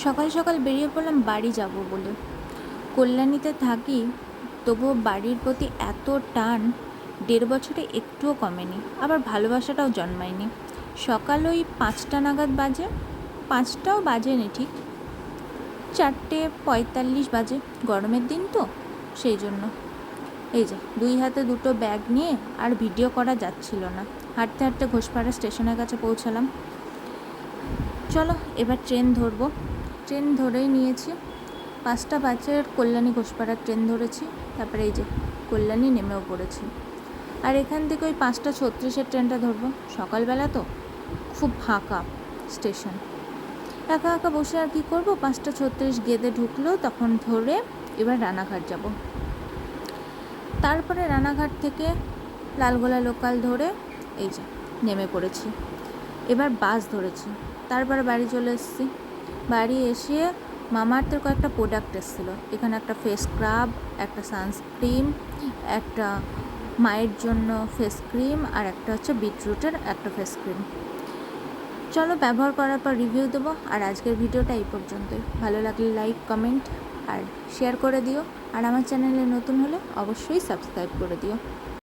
সকাল সকাল বেরিয়ে পড়লাম বাড়ি যাব বলে। কল্যাণীতে থাকি, তবুও বাড়ির প্রতি এত টান 1.5 বছরে একটুও কমেনি, আবার ভালোবাসাটাও জন্মায়নি। সকাল ওই 5টা নাগাদ বাজে, 5টাও বাজেনি ঠিক, 4:45 বাজে। গরমের দিন তো, সেই জন্য। এই যে 2 হাতে 2টো ব্যাগ নিয়ে আর ভিডিও করা যাচ্ছিল না। হাঁটতে হাঁটতে ঘোষপাড়া স্টেশনের কাছে পৌঁছালাম। চলো এবার ট্রেন ধরবো। ট্রেন ধরেই নিয়েছি, 5টা বাজে কল্যাণী ঘোষপাড়ার ট্রেন ধরেছি। তারপরে এই যে কল্যাণী নেমেও পড়েছি। আর এখান থেকে ওই 5:36-এর ট্রেনটা ধরবো। সকালবেলা তো খুব ফাঁকা স্টেশন, একা একা বসে আর কী করবো। 5:36 গেদে ঢুকলো, তখন ধরে এবার রানাঘাট যাব। তারপরে রানাঘাট থেকে লালগোলা লোকাল ধরে এই যে নেমে পড়েছি। এবার বাস ধরেছি, তারপরে বাড়ি চলে এসেছি। বাড়ি এসে মামাআর্থের কয়েকটা প্রোডাক্ট এসেছিলো। এখানে একটা ফেস স্ক্রাব, একটা সানস্ক্রিন, একটা মায়ের জন্য ফেস ক্রিম, আর একটা হচ্ছে বিটরুটের একটা ফেস ক্রিম। চলো ব্যবহার করার পর রিভিউ দেবো। আর আজকের ভিডিওটা এই পর্যন্তই। ভালো লাগলে লাইক, কমেন্ট আর শেয়ার করে দিও। আর আমার চ্যানেলে নতুন হলে অবশ্যই সাবস্ক্রাইব করে দিও।